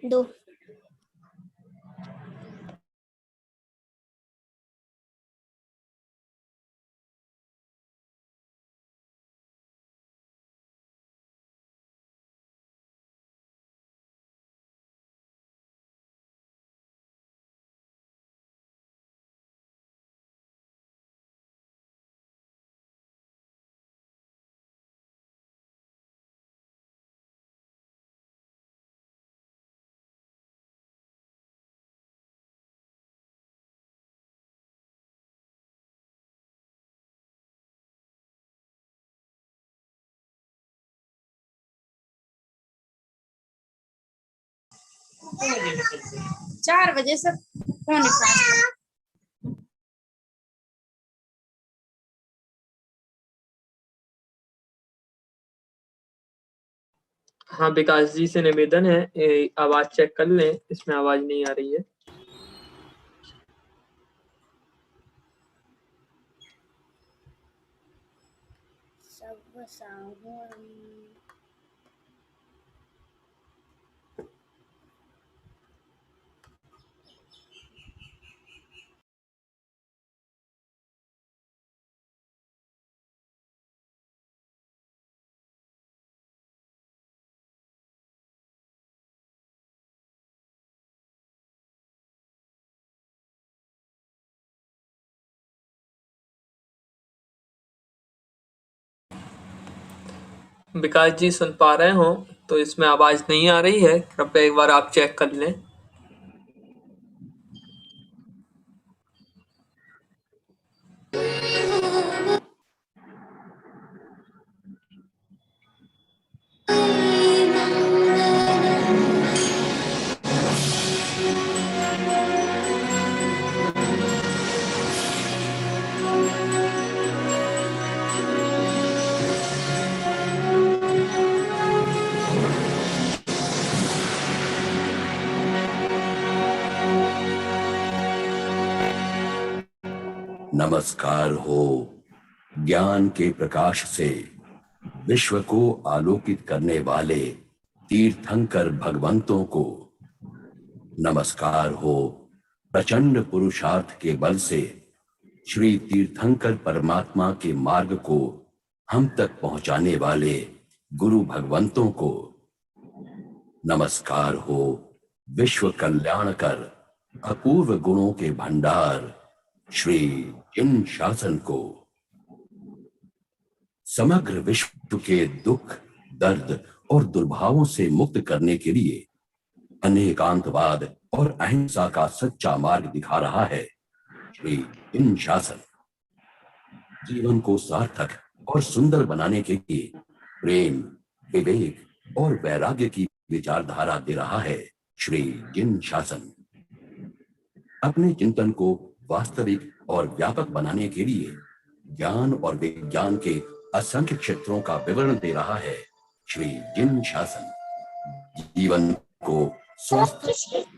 2। चार बजे से फोन हाँ, विकास जी से निवेदन है, आवाज चेक कर लें, इसमें आवाज नहीं आ रही है। सब साहूर विकास जी सुन पा रहे हो तो इसमें आवाज नहीं आ रही है, कृपया एक बार आप चेक कर लें। नमस्कार हो। ज्ञान के प्रकाश से विश्व को आलोकित करने वाले तीर्थंकर भगवंतों को नमस्कार हो। प्रचंड पुरुषार्थ के बल से श्री तीर्थंकर परमात्मा के मार्ग को हम तक पहुंचाने वाले गुरु भगवंतों को नमस्कार हो। विश्व कल्याणकर अपूर्व गुणों के भंडार श्री जिन शासन को समग्र विश्व के दुख, दर्द और दुर्भावों से मुक्त करने के लिए अनेकांतवाद और अहिंसा का सच्चा मार्ग दिखा रहा है श्री जिन शासन। जीवन को सार्थक और सुंदर बनाने के लिए प्रेम, विवेक और वैराग्य की विचारधारा दे रहा है श्री जिन शासन। अपने चिंतन को वास्तविक और व्यापक बनाने के लिए ज्ञान और विज्ञान के असंख्य क्षेत्रों का विवरण दे रहा है श्री जिन शासन। जीवन को स्वस्थ,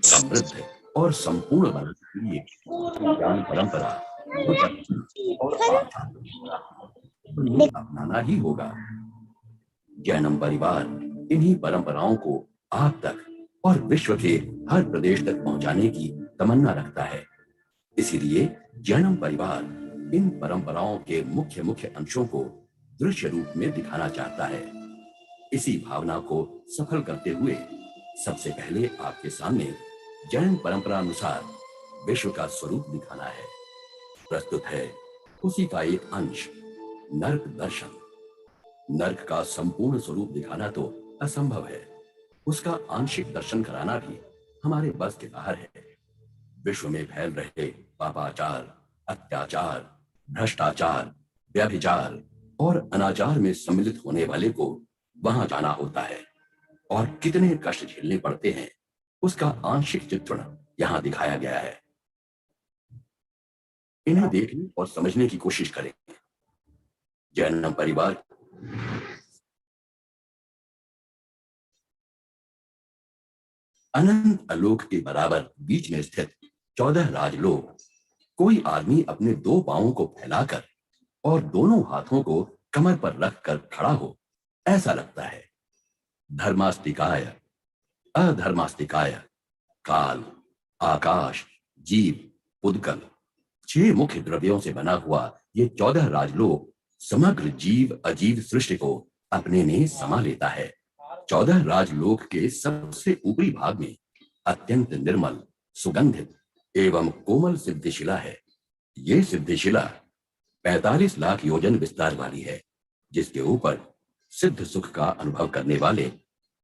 समृद्ध और संपूर्ण बनाने के लिए ज्ञान परंपरा और अपनाना ही होगा। जैनम परिवार इन्हीं परंपराओं को आप तक और विश्व के हर प्रदेश तक पहुंचाने की तमन्ना रखता है। इसीलिए जैनम परिवार इन परंपराओं के मुख्य मुख्य अंशों को दृश्य रूप में दिखाना चाहता है। इसी भावना को सफल करते हुए सबसे पहले आपके सामने जैन परंपरा अनुसार विश्व का स्वरूप दिखाना है। प्रस्तुत है उसी का एक अंश, नर्क दर्शन। नर्क का संपूर्ण स्वरूप दिखाना तो असंभव है, उसका आंशिक दर्शन कराना भी हमारे बस के बाहर है। विश्व में फैल रहे पापाचार, अत्याचार, भ्रष्टाचार, व्यभिचार और अनाचार में सम्मिलित होने वाले को वहां जाना होता है और कितने कष्ट झेलने पड़ते हैं उसका आंशिक चित्रण यहां दिखाया गया है। इन्हें देखने और समझने की कोशिश करें। जैन परिवार अनंत आलोक के बराबर बीच में स्थित 14 राजलोक। कोई आदमी अपने 2 पांवों को फैलाकर और दोनों हाथों को कमर पर रखकर खड़ा हो, ऐसा लगता है। धर्मास्तिकाय अधर्मास्तिकाय, काल, आकाश, जीव, पुद्गल, 6 मुख्य द्रव्यों से बना हुआ ये 14 राजलोक समग्र जीव अजीव सृष्टि को अपने में समा लेता है। 14 राजलोक के सबसे ऊपरी भाग में अत्यंत निर्मल, सुगंधित एवं कोमल सिद्धिशिला है। ये सिद्धिशिला 45 लाख योजन विस्तार वाली है, जिसके ऊपर सिद्ध सुख का अनुभव करने वाले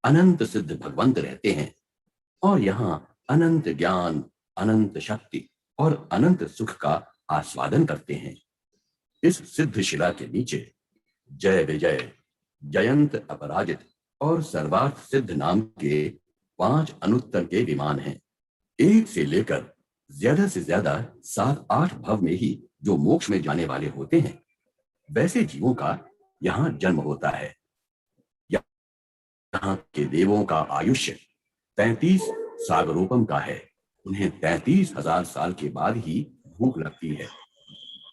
अनंत सिद्ध भगवंत रहते हैं और यहाँ अनंत ज्ञान, अनंत शक्ति और अनंत सुख का आस्वादन करते हैं। इस सिद्ध शिला के नीचे जय विजय, जयंत अपराजित और सर्वार्थ सिद्ध नाम के 5 अनुत्तर के विमान हैं। एक से लेकर ज्यादा से ज्यादा 7-8 भव में ही जो मोक्ष में जाने वाले होते हैं, वैसे जीवों का यहाँ जन्म होता है। यहाँ के देवों का आयुष्य 33 सागरोपम का है। उन्हें 33,000 साल के बाद ही भूख लगती है।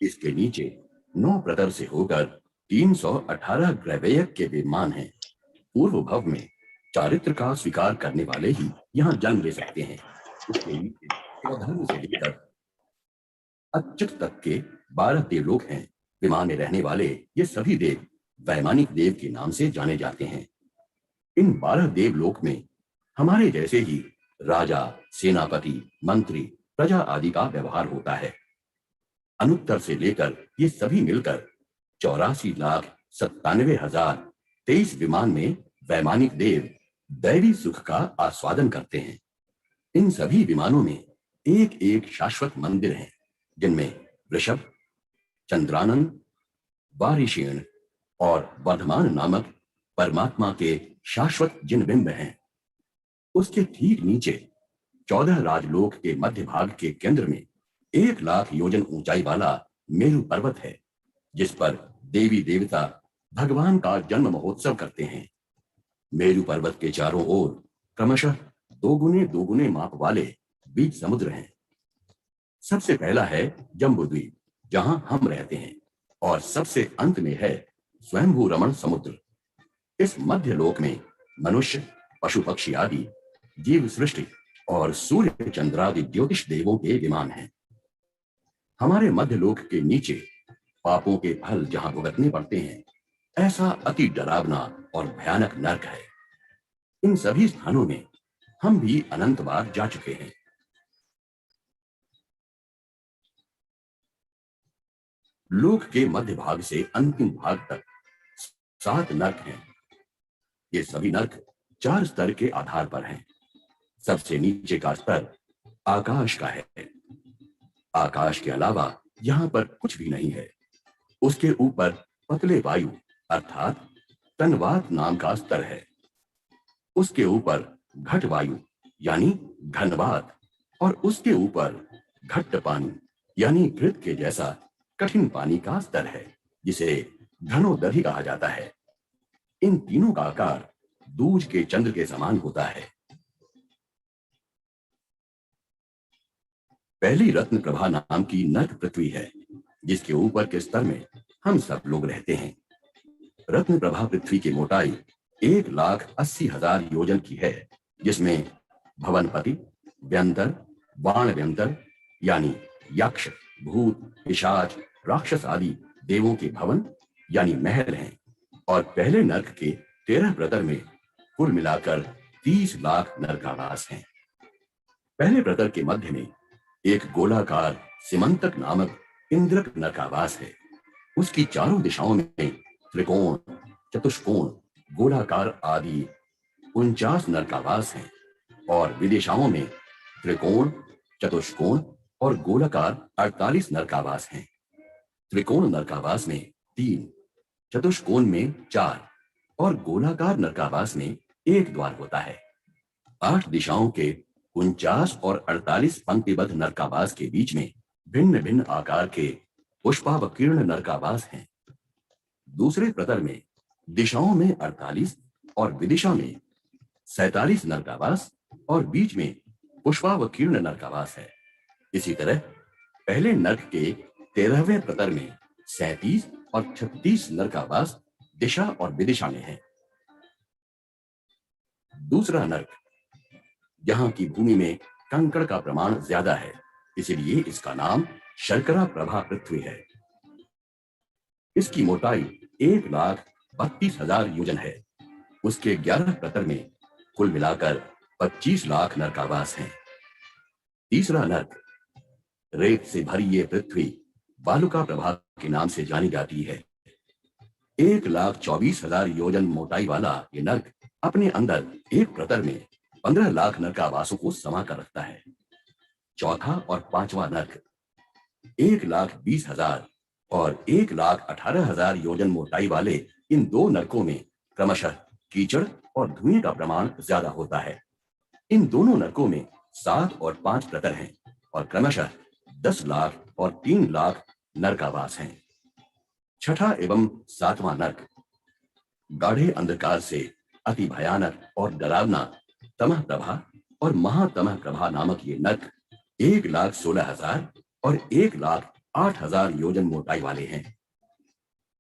इसके नीचे 9 प्रतर से होकर 318 ग्रहवेयक के विमान हैं। पूर्व भव में चारित्र का स्वीकार करने वाले ही यहाँ जन्म ले सकते हैं। उसके नीचे स्वधर्म से लेकर अच्युत तक के 12 देवलोक हैं। विमान में रहने वाले ये सभी देव वैमानिक देव के नाम से जाने जाते हैं। इन 12 देवलोक में हमारे जैसे ही राजा, सेनापति, मंत्री, प्रजा आदि का व्यवहार होता है। अनुत्तर से लेकर ये सभी मिलकर 84,97,023 विमान में वैमानिक देव दैवी सुख का आस्वादन करते हैं। इन सभी विमानों में एक एक शाश्वत मंदिर हैं, जिनमें वृषभ, चंद्रानंद, वारिशीण और वर्धमान नामक परमात्मा के शाश्वत जिन बिंब हैं। उसके ठीक नीचे 14 राजलोक के मध्य भाग के केंद्र में 1 लाख योजन ऊंचाई वाला मेरु पर्वत है, जिस पर देवी देवता भगवान का जन्म महोत्सव करते हैं। मेरु पर्वत के चारों ओर क्रमशः 2 गुने माप वाले बीज समुद्र हैं। सबसे पहला है जम्बूद्वीप, जहां हम रहते हैं, और सबसे अंत में है स्वयंभू रमण समुद्र। इस मध्य लोक में मनुष्य, पशु पक्षी आदि जीव सृष्टि और सूर्य चंद्रादि ज्योतिष देवों के विमान हैं। हमारे मध्य लोक के नीचे पापों के फल जहां भुगतने पड़ते हैं, ऐसा अति डरावना और भयानक नरक है। इन सभी स्थानों में हम भी अनंत बार जा चुके हैं। लोक के मध्य भाग से अंतिम भाग तक 7 नरक हैं। ये सभी नरक 4 स्तर के आधार पर हैं। सबसे नीचे का स्तर आकाश का है। आकाश के अलावा यहाँ पर कुछ भी नहीं है। उसके ऊपर पतले वायु अर्थात तनवात नाम का स्तर है। उसके ऊपर घट वायु यानी घनवात, और उसके ऊपर घट्ट पानी यानी घृत के जैसा कठिन पानी का स्तर है, जिसे घनोदधि कहा जाता है। इन तीनों का आकार दूज के चंद्र के समान होता है। पहली रत्न प्रभा नाम की नर्क पृथ्वी है, जिसके ऊपर के स्तर में हम सब लोग रहते हैं। रत्न प्रभा पृथ्वी की मोटाई 1,80,000 योजन की है, जिसमें भवनपति, व्यंतर, बाण व्यंतर यानी यक्ष, भूत, पिशाच, राक्षस आदि देवों के भवन यानी महल हैं, और पहले नर्क के 13 प्रतर में कुल मिलाकर 30 लाख नरकावास हैं। पहले प्रतर के मध्य में एक गोलाकार सिमंतक नामक इंद्रक नरकावास है। उसकी चारों दिशाओं में त्रिकोण, चतुष्कोण, गोलाकार आदि 49 नरकावास हैं, और विदिशाओं में त्रिकोण, चतुष्कोण और गोलाकार 48 नरकावास हैं। त्रिकोण नरकावास में 3, चतुष्कोण में 4 और गोलाकार नरकावास में 1 द्वार होता है। 8 दिशाओं के 49 और 48 पंक्तिबद्ध नरकावास के बीच में भिन्न भिन्न आकार के पुष्पावकीर्ण नरकावास हैं। दूसरे प्रतर में दिशाओं में 48 और विदिशा में 47 नरकावास और बीच में पुष्पावकीर्ण नरकावास है। इसी तरह पहले नरक के 13वें प्रतर में 37 और 36 नरकावास दिशा और विदिशा में है। दूसरा नरक यहाँ की भूमि में कंकड़ का प्रमाण ज्यादा है, इसलिए इसका नाम शर्करा प्रभा पृथ्वी है। इसकी मोटाई 1,32,000 योजन है। उसके 11 प्रतर में कुल मिलाकर 25 लाख नर का वास है। तीसरा नर्क, रेत से भरी ये पृथ्वी बालुका प्रभा के नाम से जानी जाती है। 1,24,000 योजन मोटाई वाला ये नर्क अपने अंदर एक प्रतर में 15 लाख नरकावासों को समा कर रखता है। चौथा और पांचवा नर्क 1,20,000 और 1,18,000 योजन मोटाई वाले इन दो नरकों में क्रमशः कीचड़ और धुएं का प्रमाण ज्यादा होता है। इन दोनों नरकों में 7 और 5 प्रतर हैं और क्रमशः 10 लाख और 3 लाख नरकावास हैं। छठा एवं सातवां नर्क गाढ़े अंधकार से अति भयानक और डरावना तमह प्रभा और महातमह प्रभा नामक ये नर्क 1,16,000 और 1,08,000 योजन मोटाई वाले हैं।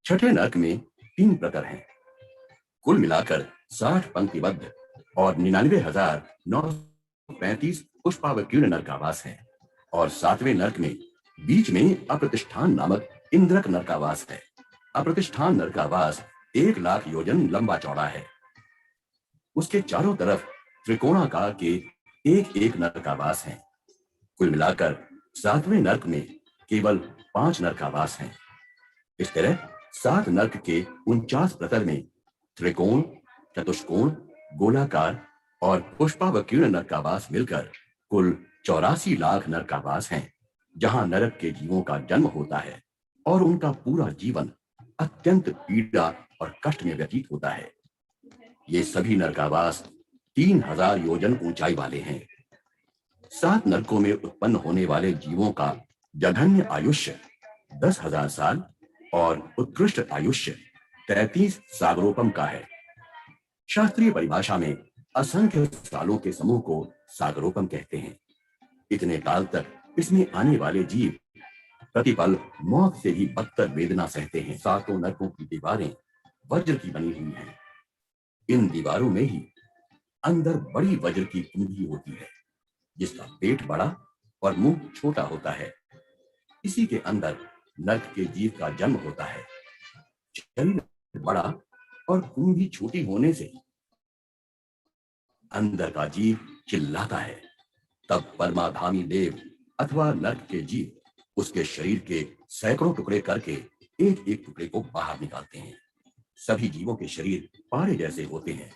छठे नर्क में 3 प्रतर हैं। कुल मिलाकर 60 पंक्तिबद्ध और 99,935 पुष्पावकीर्ण नरकावास हैं और सातवें नर्क में बीच में अप्रतिष्ठान नामक इंद्रक नरकावास है। अप्रतिष्ठान नरकावास 1 लाख योजन लंबा चौड़ा है। उसके चारों तरफ त्रिकोणाकार के एक एक नरकावास हैं। कुल मिलाकर सातवें नर्क में केवल 5 नरकावास हैं। इस तरह 7 नर्क के 49 प्रतर में त्रिकोण, चतुष्कोण, गोलाकार और पुष्पावकीर्ण नरकावास मिलकर कुल 84 लाख नरकावास हैं, जहां नरक के जीवों का जन्म होता है और उनका पूरा जीवन अत्यंत पीड़ा और कष्ट में व्यतीत होता है। ये सभी नरकावास 3,000 योजन ऊंचाई वाले हैं। 7 नरकों में उत्पन्न होने वाले जीवों का जघन्य आयुष्य 10,000 साल और उत्कृष्ट आयुष्य 33 सागरोपम का है। शास्त्रीय परिभाषा में असंख्य सालों के समूह को सागरोपम कहते हैं। इतने काल तक इसमें आने वाले जीव प्रतिपल मौत से भी बदतर वेदना सहते हैं। 7 नरकों की दीवारें वज्र की बनी हुई हैं। इन दीवारों में ही अंदर बड़ी वज्र की कुंडी होती है, जिसका पेट बड़ा और मुंह छोटा होता है। इसी के अंदर नर्क के जीव का जन्म होता है। शरीर बड़ा और कुंडी छोटी होने से अंदर का जीव चिल्लाता है। तब परमाधामी देव अथवा नर्क के जीव उसके शरीर के सैकड़ों टुकड़े करके एक एक टुकड़े को बाहर निकालते हैं। सभी जीवों के शरीर पारे जैसे होते हैं।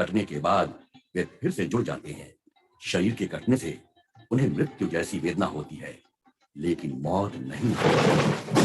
कटने के बाद वे फिर से जुड़ जाते हैं। शरीर के कटने से उन्हें मृत्यु जैसी वेदना होती है, लेकिन मौत नहीं होती।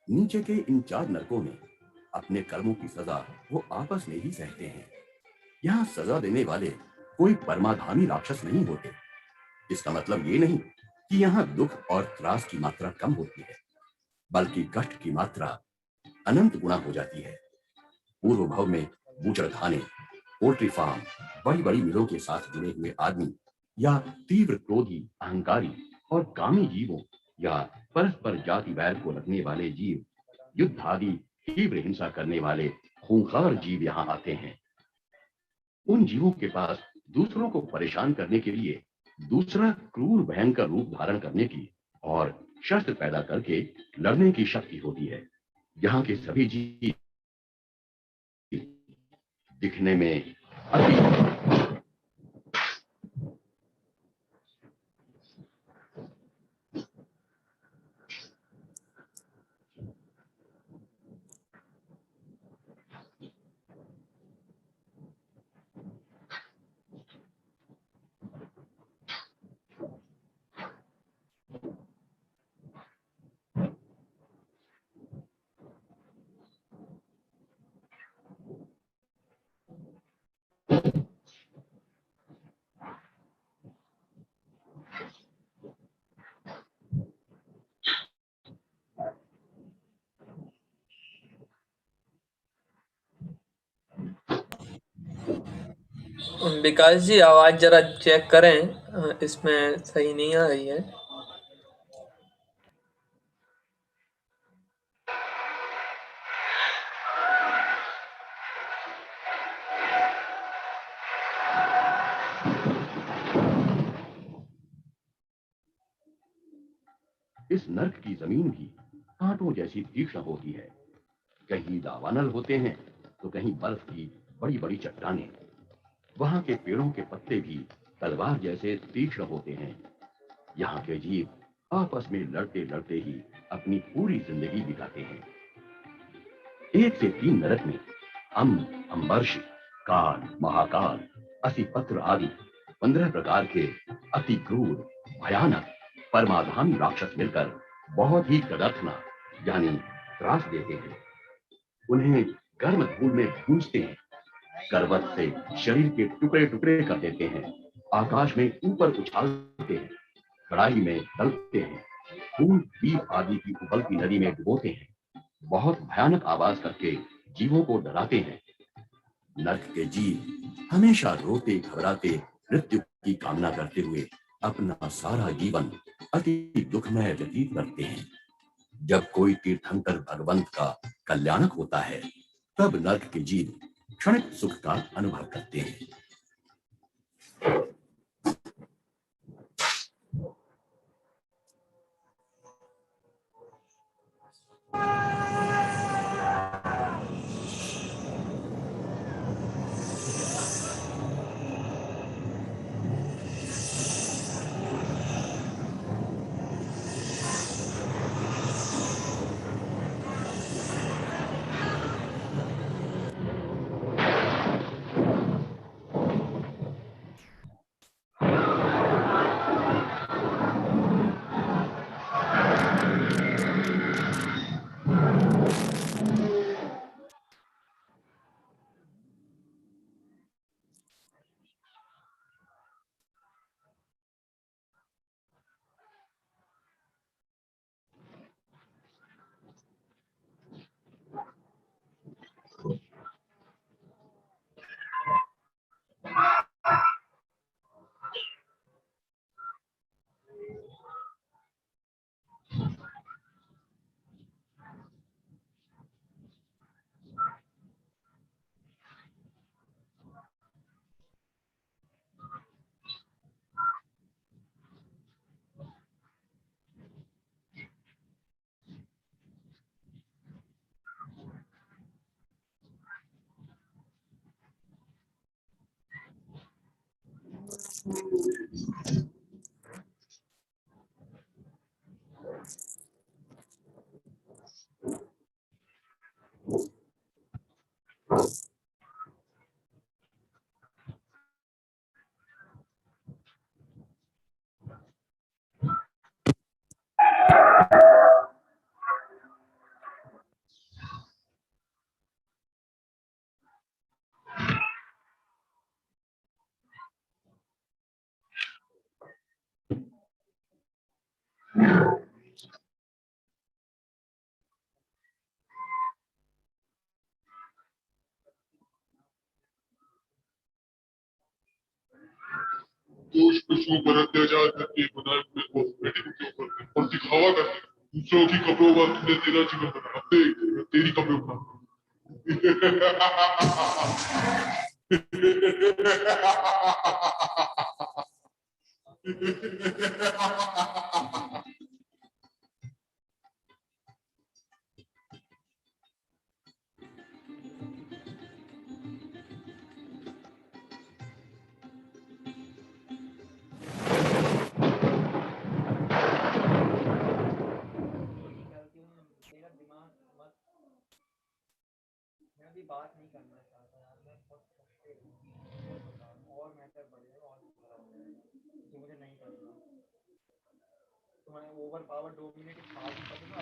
नीचे के इन 4 नरकों में अपने कर्मों की सजा वो आपस में ही सहते हैं। यहाँ सजा देने वाले कोई परमाधामी राक्षस नहीं होते। इसका मतलब ये नहीं कि यहाँ दुख और त्रास की मात्रा कम होती है, बल्कि कष्ट की मात्रा अनंत गुना हो जाती है। पूर्व भव में बूचड़खाने, पोल्ट्री फार्म, बड़ी बड़ी मिलों के साथ जुड़े हुए आदमी या तीव्र क्रोधी, अहंकारी और कामी जीवों या परस्पर जाति वैर को रखने वाले जीव, युद्ध आदि तीव्र हिंसा करने वाले खूंखार जीव यहाँ आते हैं। उन जीवों के पास दूसरों को परेशान करने के लिए दूसरा क्रूर भयंकर रूप धारण करने की और शस्त्र पैदा करके लड़ने की शक्ति होती है। यहाँ के सभी जीव दिखने में अति विकास जी आवाज जरा चेक करें, इसमें सही नहीं आ रही है। इस नर्क की जमीन भी कांटों जैसी तीक्ष्ण होती है। कहीं दावानल होते हैं तो कहीं बर्फ की बड़ी बड़ी चट्टानें। वहां के पेड़ों के पत्ते भी तलवार जैसे तीक्ष्ण होते हैं। यहाँ के जीव आपस में लड़ते लड़ते ही अपनी पूरी जिंदगी बिताते हैं। 1 से 3 नरक में अंबर्ष, काल, महाकाल, असिपत्र आदि 15 प्रकार के अति क्रूर, भयानक, परमाधामी राक्षस मिलकर बहुत ही कदर्थना यानी त्रास देते हैं। उन्हें गर्म धूल में भूंजते हैं, करवट से शरीर के टुकड़े टुकड़े कर देते हैं, आकाश में ऊपर उछालते हैं, कड़ाही में तलते हैं, खून पीप आदि की उबलती नदी में डुबोते हैं, बहुत भयानक आवाज करके जीवों को डराते हैं। नर्क के जीव हमेशा रोते घबराते मृत्यु की कामना करते हुए अपना सारा जीवन अति दुखमय व्यतीत करते हैं। जब कोई तीर्थंकर भगवंत का कल्याणक होता है, तब नर्क के जीव क्षणिक सुख का अनुभव करते हैं। कुछ पशुओं पर अत्याचार करके बनाए हुए कॉस्मेटिक के ऊपर और दिखावा करके दूसरों की कपड़ों पर तुमने तेरा जीवन बना तेरी कपड़े बना तेरा दिमाग मत, मैं अभी बात नहीं करना चाहता यार, मैं बहुत फ्रस्ट्रेट हूँ और मैटर बढ़ेगा और बुरा हो जाएगा, जो मुझे नहीं करना। तुम्हारे ओवर पावर डोमिनेटिंग पावर करूँगा।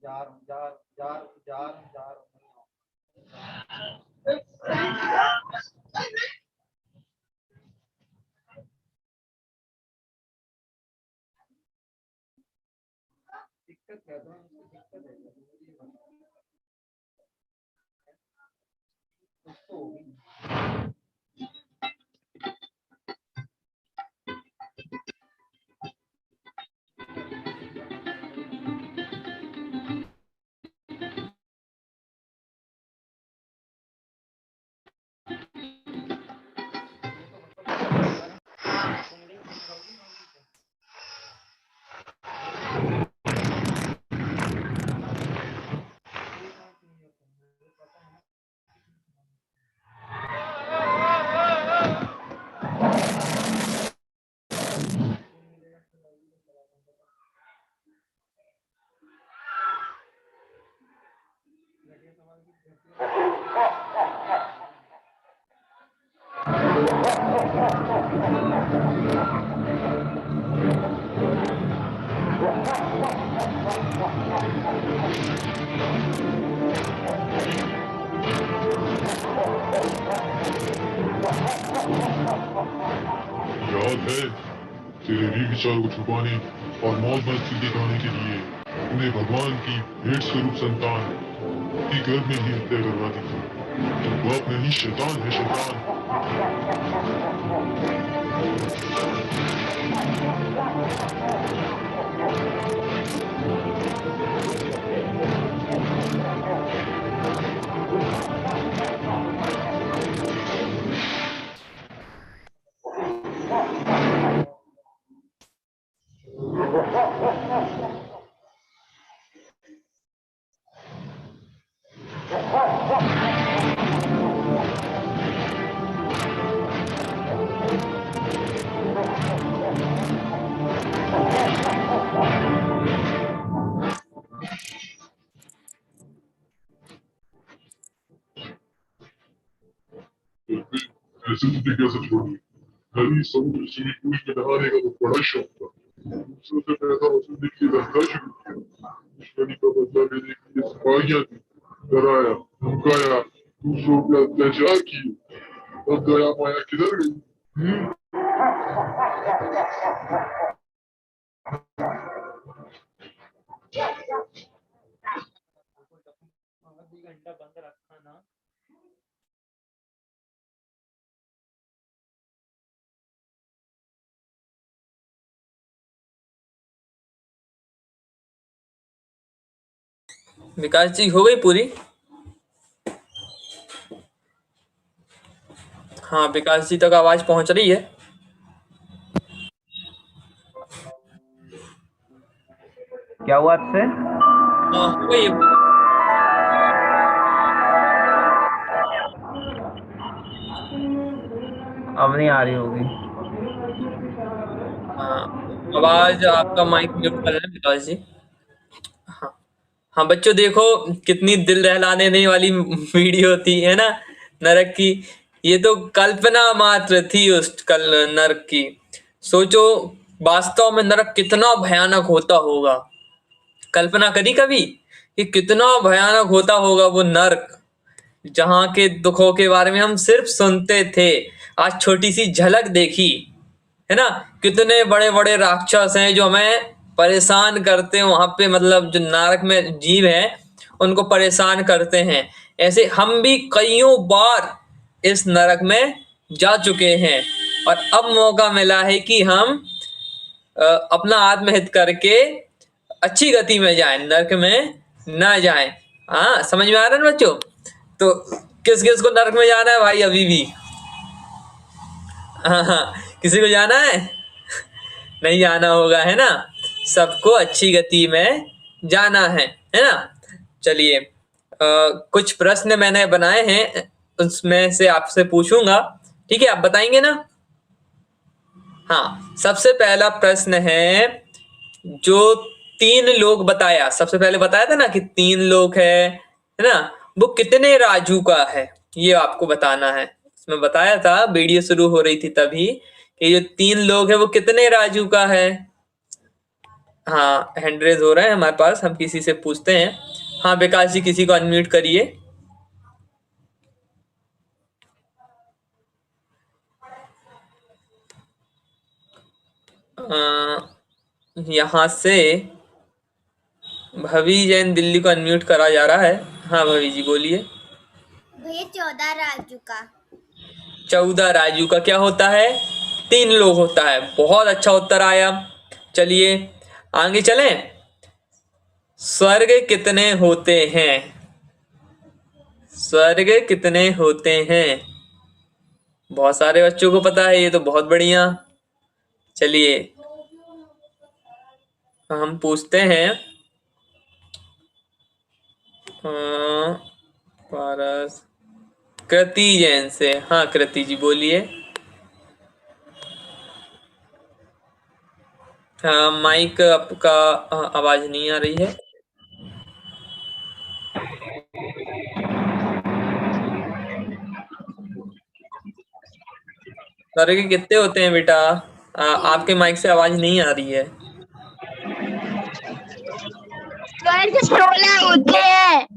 जा रहा हूँ, जा रहा हूँ। दिक्कत क्या है? दिक्कत है क्या? मुझे ये बताओ। कुछ तो होगी। याद है तेरे भी विचार को छुपाने और मौज मस्ती दिखाने के लिए तूने भगवान की भेंट स्वरूप संतान की गर्भ में ही हत्या करवा दी थी। तू बाप नहीं शैतान है, शैतान। ऐसे तुझे कैसे छोड़ूं? नदी समुद्र स्विमिंग पूल में नहाने का तो बड़ा शौक था। दूसरों से पैसा वसूलने के लिए धंधा शुरू किया। दुश्मनी का बदला लेने के लिए सिपाहियां दी, डराया, धमकाया, दूसरों पे अत्याचार किए। अब दया माया किधर गई? घंटा बंद रखा ना। विकास जी हो गई पूरी? हाँ, विकास जी तक आवाज पहुंच रही है? क्या हुआ आपसे? हाँ, हो गई है पूरी। अब नहीं आ रही होगी। हाँ, आवाज आपका माइक म्यूट कर रहे हैं विकास जी। हाँ हाँ बच्चों, देखो कितनी दिल दहलाने देने वाली वीडियो थी, है ना, नरक की। ये तो कल्पना मात्र थी उस कल नरक की। सोचो वास्तव में नरक कितना भयानक होता होगा। कल्पना करी कभी कि कितना भयानक होता होगा वो नरक, जहाँ के दुखों के बारे में हम सिर्फ सुनते थे, आज छोटी सी झलक देखी, है ना। कितने बड़े बड़े राक्षस हैं जो हमें परेशान करते हैं वहां पे, मतलब जो नरक में जीव हैं उनको परेशान करते हैं। ऐसे हम भी कईयों बार इस नरक में जा चुके हैं और अब मौका मिला है कि हम अपना आत्महित करके अच्छी गति में जाएं, नरक में ना जाएं। हाँ, समझ में आ रहा है ना बच्चों? तो किस किस को नरक में जाना है भाई अभी भी? हाँ, किसी को जाना है? नहीं जाना होगा, है ना। सबको अच्छी गति में जाना है ना। चलिए, कुछ प्रश्न मैंने बनाए हैं, उसमें से आपसे पूछूंगा, ठीक है? आप बताएंगे ना? हाँ, सबसे पहला प्रश्न है, जो 3 लोग बताया, सबसे पहले बताया था ना कि 3 लोग है ना, वो कितने राजू का है, ये आपको बताना है। इसमें बताया था, वीडियो शुरू हो रही थी तभी, कि जो 3 लोग है वो कितने राजू का है। हाँ, हैंड रेज हो रहा है हमारे पास, हम किसी से पूछते हैं। हाँ विकास जी, किसी को अनम्यूट करिए। यहाँ से भवी जैन दिल्ली को अनम्यूट करा जा रहा है। हाँ भवी जी बोलिए। भैया 14 राजू का। 14 राजू का क्या होता है? 3 लोग होता है। बहुत अच्छा उत्तर आया। चलिए आगे चलें। स्वर्ग कितने होते हैं? स्वर्ग कितने होते हैं? बहुत सारे बच्चों को पता है, ये तो बहुत बढ़िया। चलिए हम पूछते हैं पारस कृति जैन से। हाँ कृति जी बोलिए। हाँ, माइक आपका आवाज नहीं आ रही है। स्वर्ग कितने होते हैं बेटा? आपके माइक से आवाज नहीं आ रही है। स्वर्ग 16 होते हैं।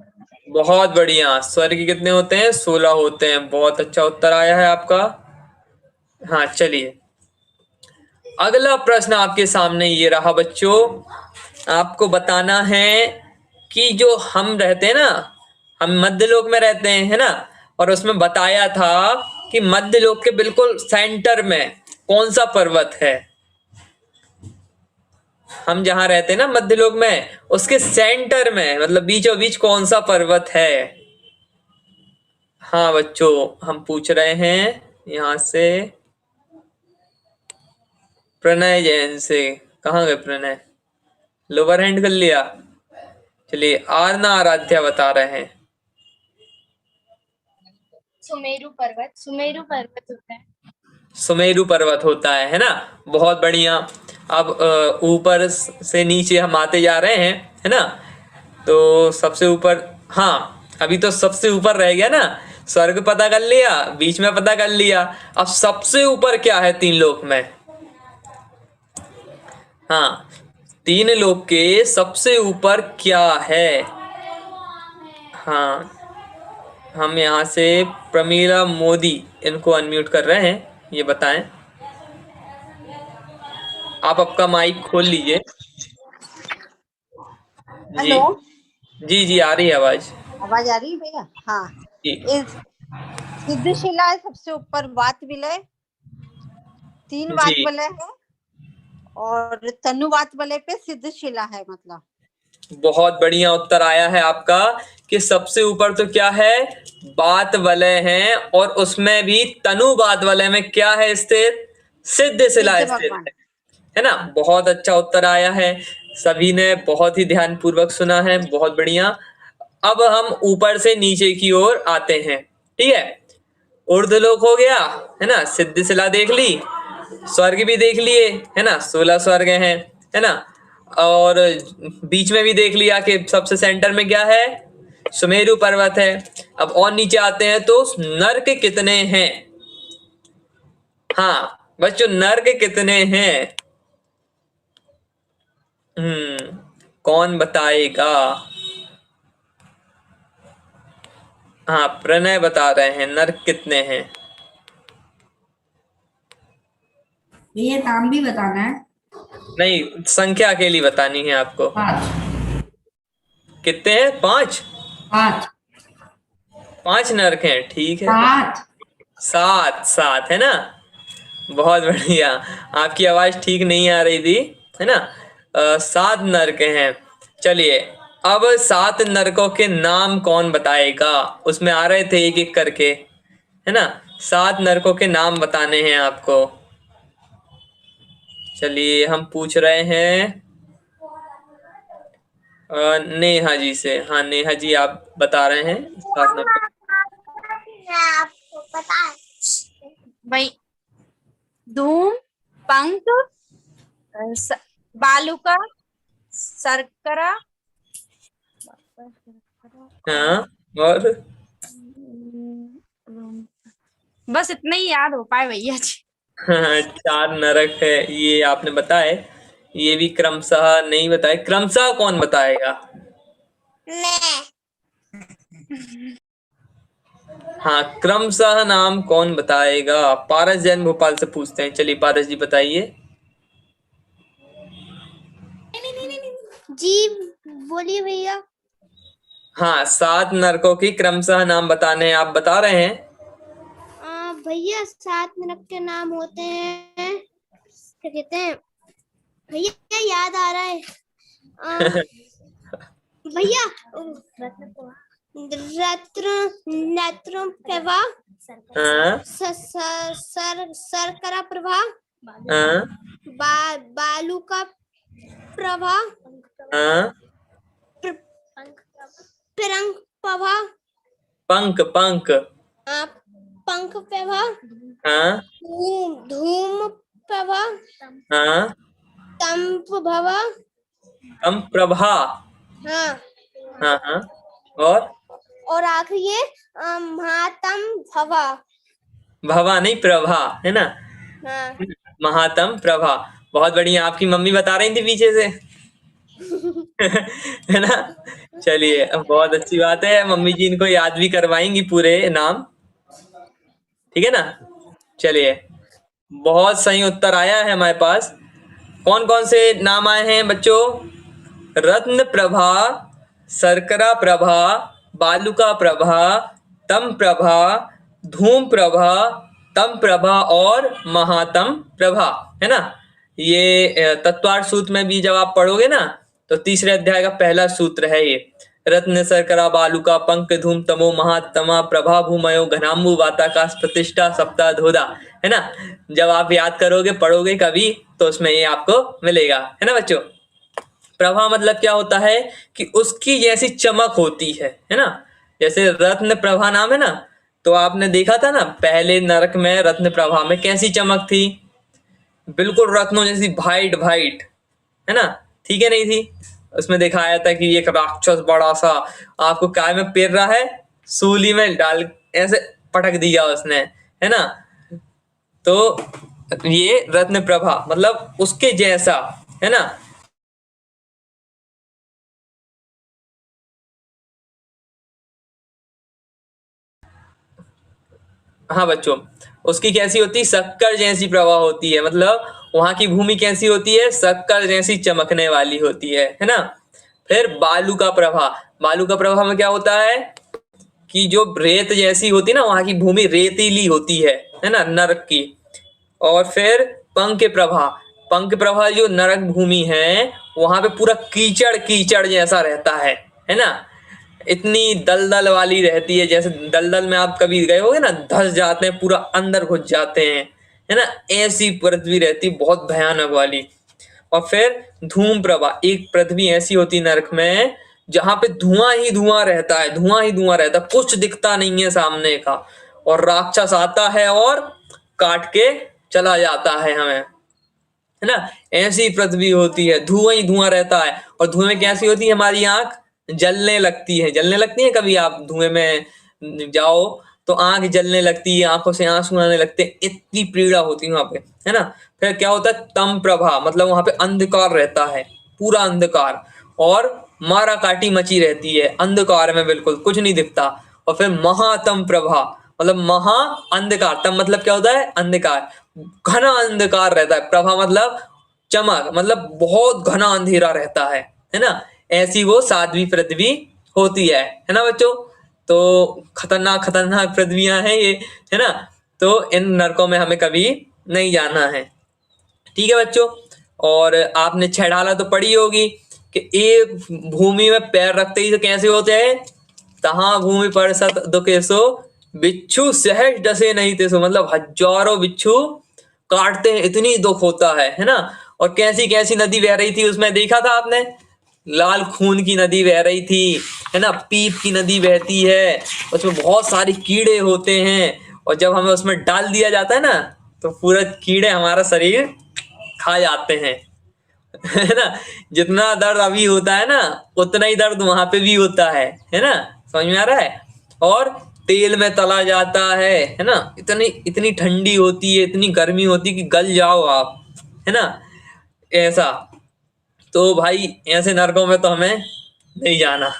बहुत बढ़िया, स्वर्ग कितने होते हैं? 16 होते हैं। बहुत अच्छा उत्तर आया है आपका। हाँ चलिए, अगला प्रश्न आपके सामने ये रहा बच्चों। आपको बताना है कि जो हम रहते हैं ना, हम मध्यलोक में रहते हैं, है ना, और उसमें बताया था कि मध्यलोक के बिल्कुल सेंटर में कौन सा पर्वत है। हम जहां रहते हैं ना मध्यलोक में, उसके सेंटर में, मतलब बीचों बीच कौन सा पर्वत है? हाँ बच्चों, हम पूछ रहे हैं यहाँ से प्रणय जैन से। कहाँ गए प्रणय? लोअर हैंड कर लिया। चलिए, आरना आराध्या बता रहे हैं। सुमेरु पर्वत होता है। सुमेरु पर्वत होता है ना। बहुत बढ़िया। अब ऊपर से नीचे हम आते जा रहे हैं, है ना। तो सबसे ऊपर, हाँ अभी तो सबसे ऊपर रह गया ना। स्वर्ग पता कर लिया, बीच में पता कर लिया, अब सबसे ऊपर क्या है 3 लोक में? हाँ, 3 लोक के सबसे ऊपर क्या है? हाँ, हम यहाँ से प्रमीला मोदी इनको अनम्यूट कर रहे हैं, ये बताएं। आप आपका माइक खोल लीजिए। जी हेलो, जी जी, आ रही है आवाज। आवाज आ रही है भैया? हाँ, जी इस सिद्धशिला है सबसे ऊपर, वात विलय 3 वात जी विलय है और तनु वात विलय पे सिद्धशिला है, मतलब बहुत बढ़िया उत्तर आया है आपका कि सबसे ऊपर तो क्या है, बात वलय है, और उसमें भी तनु बात वलय में क्या है स्थित, सिद्ध शिला सिद्ध स्थित भगवान। है ना। बहुत अच्छा उत्तर आया है, सभी ने बहुत ही ध्यान पूर्वक सुना है, बहुत बढ़िया। अब हम ऊपर से नीचे की ओर आते हैं, ठीक है। ऊर्ध्वलोक हो गया, है ना, सिद्ध शिला देख ली, स्वर्ग भी देख लिए, है ना, 16 स्वर्ग हैं, है ना, और बीच में भी देख लिया कि सबसे सेंटर में क्या है, सुमेरु पर्वत है। अब और नीचे आते हैं तो नर्क कितने हैं। हाँ बच्चों, नर्क कितने हैं, कौन बताएगा। हाँ, प्रणय बता रहे हैं नर्क कितने हैं। ये नाम भी बताना है। नहीं, संख्या अकेली बतानी है आपको। 5 कितने हैं, 5 5 5 नर्क हैं, ठीक है। 7 7 है ना, बहुत बढ़िया। आपकी आवाज ठीक नहीं आ रही थी, है ना। 7 नर्क हैं। चलिए, अब 7 नरकों के नाम कौन बताएगा, उसमें आ रहे थे एक एक करके, है ना। 7 नरकों के नाम बताने हैं आपको। चलिए, हम पूछ रहे हैं नेहा जी से। हाँ नेहा जी, आप बता रहे हैं 7 नरकों। आपको पता है भाई, धूम, पंख, बालुका, शर्करा, हाँ, और बस इतना ही याद हो पाए भैया जी। हाँ, 4 नरक है, ये आपने बताए। ये भी क्रमशः नहीं बताए, क्रमशः कौन बताएगा। मैं हाँ, क्रमशः नाम कौन बताएगा, पारस जैन भोपाल से पूछते हैं। चलिए पारस जी बताइए। जी बोलिए भैया। हाँ, 7 नरकों की क्रमशः नाम बताने हैं, आप बता रहे हैं। भैया 7 नरक के नाम होते हैं, क्या कहते हैं भैया, याद आ रहा है भैया, नेत्र प्रभा, हाँ, शर्करा प्रभा, हाँ, बालुका प्रभा, हाँ, पिरंग प्रभा, पंख पंख, पंख प्रभा, हाँ, धूम प्रभा, हाँ, तंप भवा, तम प्रभा, हाँ, हाँ, हाँ, और आखिरी ये महातम भवा। भवा नहीं, प्रभा, है ना। हाँ। महातम प्रभा, बहुत बढ़िया। आपकी मम्मी बता रही थी पीछे से है ना। चलिए, बहुत अच्छी बात है, मम्मी जी इनको याद भी करवाएंगी पूरे नाम, ठीक है ना। चलिए, बहुत सही उत्तर आया है हमारे पास। कौन कौन से नाम आए हैं बच्चों, रत्न प्रभा, शर्करा प्रभा, बालुका प्रभा, तम प्रभा, धूम प्रभा, तम प्रभा और महातम प्रभा, है ना। ये तत्वार्थ सूत्र में भी जब आप पढ़ोगे ना, तो तीसरे अध्याय का पहला सूत्र है ये। रत्न शर्करा बालुका पंख धूम तमो महात्मा प्रभा भूमयो घनाम्बु वाताकाश प्रतिष्ठा सप्ताह धोदा, है ना। जब आप याद करोगे, पढ़ोगे कभी, तो उसमें ये आपको मिलेगा, है ना बच्चों। प्रभा मतलब क्या होता है कि उसकी जैसी चमक होती है ना। जैसे रत्न प्रभा नाम है ना, तो आपने देखा था ना पहले नरक में रत्न प्रभा में कैसी चमक थी, बिल्कुल रत्नों जैसी वाइट वाइट, है ना, ठीक है नहीं थी। उसमें दिखाया था कि एक राक्षस बड़ा सा आपको काय में पेर रहा है, सूली में डाल ऐसे पटक दिया उसने, है ना। तो ये रत्न प्रभा मतलब उसके जैसा, है ना। हाँ बच्चों, उसकी कैसी होती है, शक्कर जैसी प्रभा होती है, मतलब वहां की भूमि कैसी होती है, शक्कर जैसी चमकने वाली होती है ना। फिर बालू का प्रभा, बालू का प्रभा में क्या होता है कि जो रेत जैसी होती है ना, वहां की भूमि रेतीली होती है ना, नरक की। और फिर पंख प्रभा, पंख प्रभा जो नरक भूमि है वहां पे पूरा कीचड़ कीचड़ जैसा रहता है ना, इतनी दलदल वाली रहती है, जैसे दलदल में आप कभी गए होगे ना, धंस जाते हैं, पूरा अंदर घुस जाते हैं, है ना, ऐसी पृथ्वी रहती, बहुत भयानक वाली। और फिर धूम प्रभा, एक पृथ्वी ऐसी होती नरक में जहां पे धुआं ही धुआं रहता है, धुआं ही धुआं रहता है, कुछ दिखता नहीं है सामने का, और राक्षस आता है और काट के चला जाता है हमें, है ना, ऐसी पृथ्वी होती है, धुआं ही धुआं रहता है। और धुएं में कैसी होती है, हमारी आंख जलने लगती है, कभी आप धुएं में जाओ तो आंख जलने लगती है, आंखों से आंसू आने लगते हैं, इतनी पीड़ा होती है वहां पे, है ना। फिर क्या होता है, तम प्रभा, मतलब वहां पे अंधकार रहता है, पूरा अंधकार, और मारा काटी मची रहती है, अंधकार में बिल्कुल कुछ नहीं दिखता। और फिर महातम प्रभा, मतलब महा अंधकार, तम मतलब क्या होता है, अंधकार, घना अंधकार रहता है, प्रभा मतलब चमक, मतलब बहुत घना अंधेरा रहता है ना। ऐसी वो सातवीं पृथ्वी होती है ना बच्चों। तो खतरनाक खतरनाक पृथ्वियां हैं ये, है ना। तो इन नरकों में हमें कभी नहीं जाना है, ठीक है बच्चों। और आपने छह ढाला तो पढ़ी होगी कि एक भूमि में पैर रखते ही तो कैसे होते हैं, तहां भूमि पर सत दुखेसो बिच्छू सहज डसे नहीं तेसो, मतलब हजारों बिच्छू काटते हैं, इतनी दुख होता है ना। और कैसी कैसी नदी बह रही थी उसमें, देखा था आपने, लाल खून की नदी बह रही थी, है ना, पीप की नदी बहती है, उसमें बहुत सारे कीड़े होते हैं, और जब हमें उसमें डाल दिया जाता है ना तो पूरा कीड़े हमारा शरीर खा जाते हैं, है ना। जितना दर्द अभी होता है ना उतना ही दर्द वहां पे भी होता है ना, समझ में आ रहा है। और तेल में तला जाता है ना, इतनी इतनी ठंडी होती है, इतनी गर्मी होती है कि गल जाओ आप, है ना, ऐसा। तो भाई ऐसे नरकों में तो हमें नहीं जाना,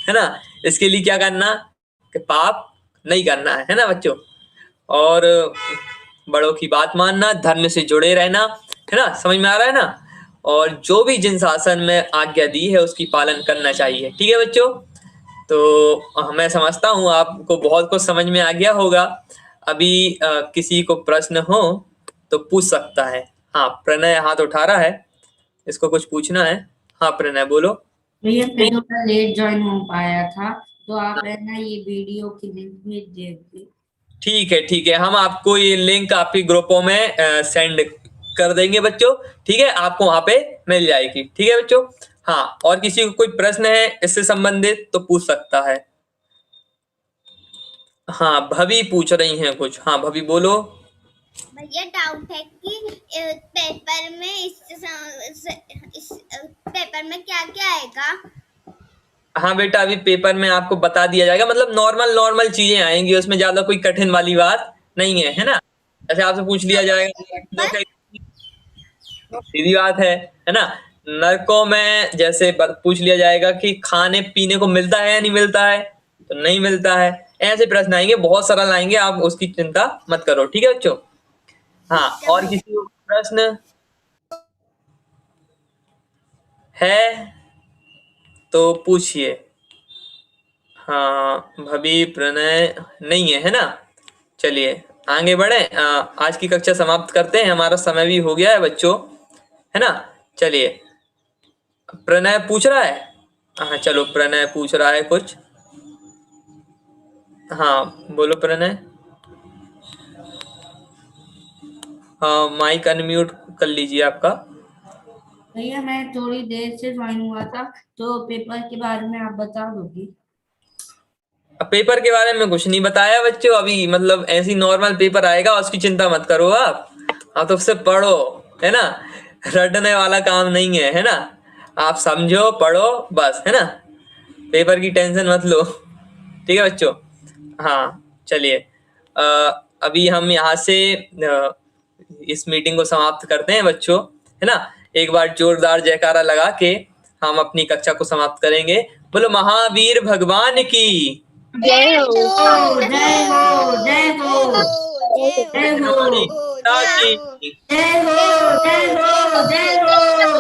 है ना। इसके लिए क्या करना कि पाप नहीं करना है ना बच्चों, और बड़ों की बात मानना, धर्म से जुड़े रहना, है ना, समझ में आ रहा है ना। और जो भी जिन शासन में आज्ञा दी है उसकी पालन करना चाहिए, ठीक है बच्चों। तो मैं समझता हूँ आपको बहुत कुछ समझ में आ गया होगा। अभी किसी को प्रश्न हो तो पूछ सकता है। हाँ, प्रणय हाथ उठा रहा है, इसको कुछ पूछना है। हाँ प्रणय बोलो। भैया मैं थोड़ा लेट ज्वाइन हो पाया था, तो आप है ना ये वीडियो की लिंक भेज दीजिए। ठीक है, हम आपको ये लिंक आपके ग्रुपों में सेंड कर देंगे बच्चों, ठीक है, आपको वहां पे मिल जाएगी, ठीक है बच्चों। हाँ, और किसी को कोई प्रश्न है इससे संबंधित तो पूछ सकता है। हाँ, भवी पूछ रही हैं कुछ। हाँ भवी बोलो। भैया डाउट है कि पेपर में इस पेपर में क्या क्या आएगा। हाँ बेटा, अभी पेपर में आपको बता दिया जाएगा, मतलब नॉर्मल नॉर्मल चीजें आएंगी, उसमें ज्यादा कोई कठिन वाली बात नहीं है ना। ऐसे आपसे पूछ लिया जाएगा, सीधी बात है ना। नरकों में जैसे पूछ लिया जाएगा कि खाने पीने को मिलता है या नहीं मिलता है, तो नहीं मिलता है, ऐसे प्रश्न आएंगे, बहुत सरल आएंगे, आप उसकी चिंता मत करो, ठीक है बच्चों। हाँ, और किसी को प्रश्न है तो पूछिए। हाँ भभी प्रणय नहीं है ना। चलिए आगे बढ़े, आज की कक्षा समाप्त करते हैं, हमारा समय भी हो गया है बच्चों, है ना। चलिए, प्रणय पूछ रहा है। हाँ चलो, प्रणय पूछ रहा है कुछ। हाँ बोलो प्रणय। हाँ, माइक अनम्यूट कर लीजिए आपका। भैया मैं थोड़ी देर से ज्वाइन हुआ था, तो पेपर के बारे में आप बता दोगे। पेपर के बारे में कुछ नहीं बताया बच्चों अभी, मतलब ऐसी नॉर्मल पेपर आएगा, उसकी चिंता मत करो आप तो उससे पढ़ो, है ना, रटने वाला काम नहीं है ना, आप समझो पढ़ो बस, है ना, पेपर की टेंशन मत लो, ठीक है बच्चों। हाँ चलिए, अभी हम यहाँ से इस मीटिंग को समाप्त करते हैं बच्चों, है ना। एक बार जोरदार जयकारा लगा के हम अपनी कक्षा को समाप्त करेंगे। बोलो महावीर भगवान की जय हो जय हो जय हो जय हो हमारी पिता की जय हो जय हो जय हो।